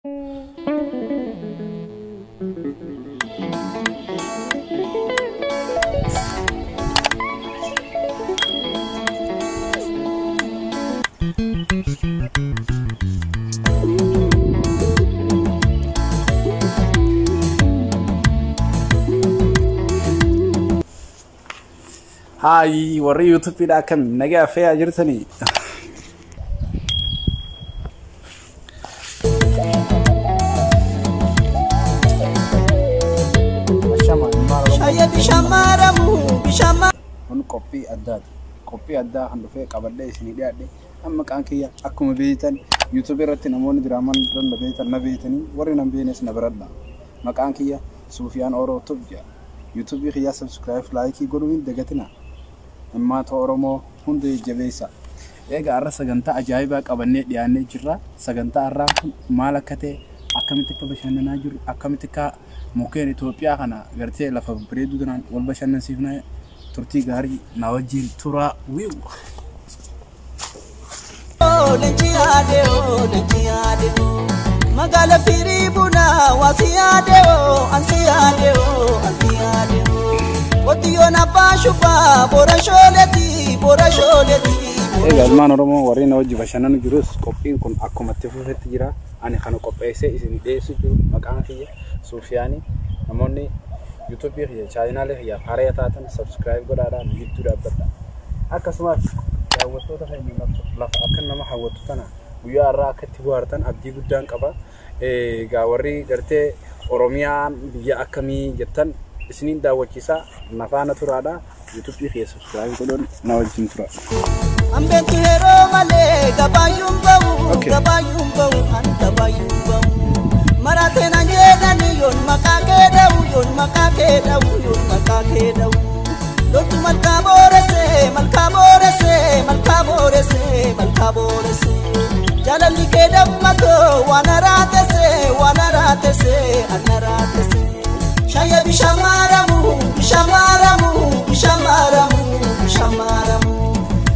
Hi, warri YouTube ida kan naga faya jirta ne. Kun kopi adda kan dhufe qabadde isin dhiyaadhe amma kan kiyya akkuma beeytan YouTube irratti namoonni diraaman dan beeytan na beeytani warri nan beeynes na biradha. Maqaan kiyya Sufiyaan Oromoo Tubja. YouTube kiyya subscribe like godhuun dagatina. Amma to Oromoo hundi jabeessa. Eega arra sagantaa ajaa'ibaa qabannee dhiyaannee jirra. Sagantaa arraa kun maal akka ta'e akkamitti akka bashannanaa jiru akkamitti akka mukkeen Itoophiyaa kana gartee lafa bareedduu tanaan wal bashannansiifnaa turtii gaarii na wajjin tura wiiw. Magala firii buna wasiyaade ansiyaade ansiyaade. Wadiyoona baashuba borashooleti. Egaa ilmaan Oromoo warri na wajji bashannanu jirus qophiin kun akkuma itti fufetti jira. Ani kana qopheessee isin dhiyeessu jiru maqaan kiyya Sufiyaani. Namoonni YouTube kiyya channel kiyya haaraa taatan subscribe godhaadhaan YouTube dhaabbata. Akkasumas daawwattoota keenya lafa akka nama hawwatu tana guyyaa irraa akka itti bohaartan abdii guddaan qaba. Egaa warri gartee Oromiyaan biyya akkamii jettan isiniin daawwachiisa nafaana turaadha. YouTube kiyya subscribe godhuun na wajjin tura. Ambentu heroo malee gabaayuun bahu anta baayuun bahu. Marateen anjeedhani yoon maqaa kee dhawu Loltu malkaa boorese. Jaalalli kee dammatoo waan araatese anaraatese. Shaya bishamaramu.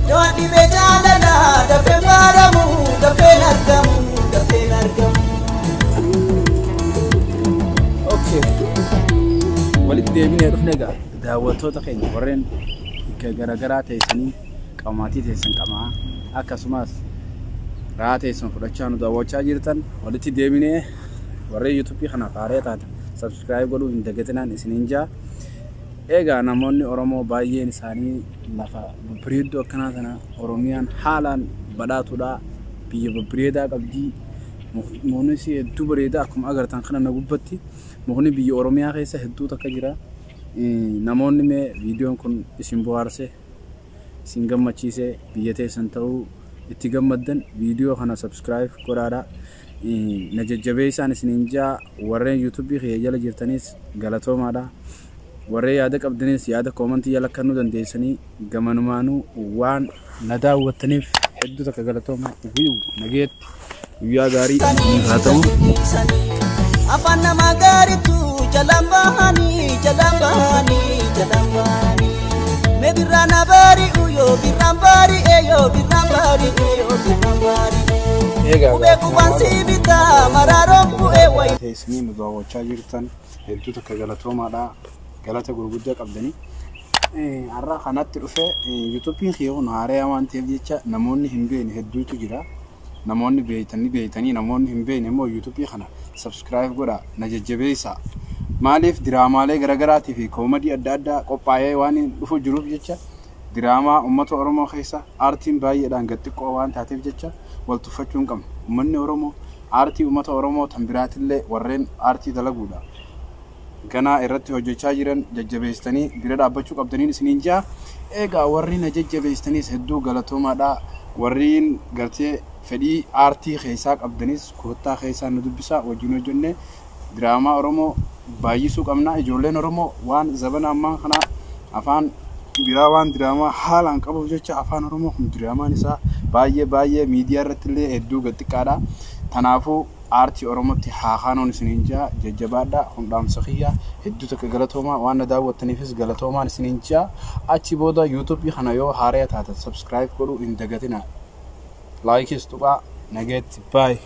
Doa bejaalala dafee maramu dafee argamu. Okay. Walitti deebinee dhufne egaa daawwattoota keenya warreen garaagaraa teessanii qamaatii teessan qamaa akkasumas raa teessan fudhachaa nu daawwachaa jirtan walitti deebinee warreen YouTube kana haaraa taatan subscribe godhuu hin dagatinaan isiniin jaa. Egaa namoonni Oromoo baay'een isaanii lafa babbareedduu akkanaa sana Oromiyaan haalaan badhaatuudha. Biyya babbareedaa qabdi. Mukkeen hedduu bareedaa akkuma agartan kana na gubbatti. Mukni biyya Oromiyaa keessa hedduu takka jira. Namoonni mee viidiyoon kun isin bohaarsee isin gammachiisee biyya teessan ta'uu itti gammaddan viidiyoo kana subscribe godhaadhaa. Na jajjabeessaan isiniin jaa warreen YouTube kiyya jala jirtanis galatoomaadha. Warreen yaada qabdanis yaada comment jala kannuu dandeessanii gamanumaanuu waan na daawwattaniif hedduu takka galatooma nageetti guyyaa gaarii haa ta'u. Afaan nama gaariitu jalaan bahanii. Me birraan bari'u yoo birraan bari'e. Kubee kubaan si bitaa maraaroon bu'ee wayi. Teessanii nu daawwachaa jirtan hedduu takka galatoomaadha. Galata gurguddaa qabdanii. Arraa kanatti dhufe YouTube kiyya kun haaraa waan ta'eef jecha namoonni hin beekne hedduutu jira. Namoonni beeytanii namoonni hin beekne immoo YouTube kana subscribe godhaa na jajjabeessaa. Maaliif diraamaalee garagaraatii fi koomedii adda addaa qophaa'ee waan dhufu jiruuf jecha diraamaa uummata Oromoo keessa aartiin baay'eedhaan xiqqoo waan taateef jecha wal tuffachuu hin qabnu. Uummanni Oromoo aartii uummata Oromoo tan biraatillee warreen aartii dalaguudha. Ganaa irratti hojjechaa jiran jajjabeessanii bira dhaabbachuu qabdaniin isiniin jaa. Egaa warri na jajjabeessaniis hedduu galatoomaadha. Warriin gartee fedhii aartii keessaa qabdanis koottaa keessaa nu dubbisaa wajjin hojjenne diraamaa Oromoo baay'isuu qabna. Ijoolleen Oromoo waan zabana ammaa kana afaan biraa waan diraamaa haalaan qabuuf jecha afaan Oromoo kun diraamaan isaa baay'ee miidiyaa irratti illee hedduu xiqqaadha. Kanaafuu aartii Oromootti haakaanoon isiniin jaa jajjabaadha. Hundhaamsa kiyya hedduu takka galatoomaa waan na daawwattaniifis galatoomaan isiniin jaa. Achi booda YouTube kana yoo haaraa taatan subscribe godhuu hin dagatinaa. Like is tuqaa nageetti bye.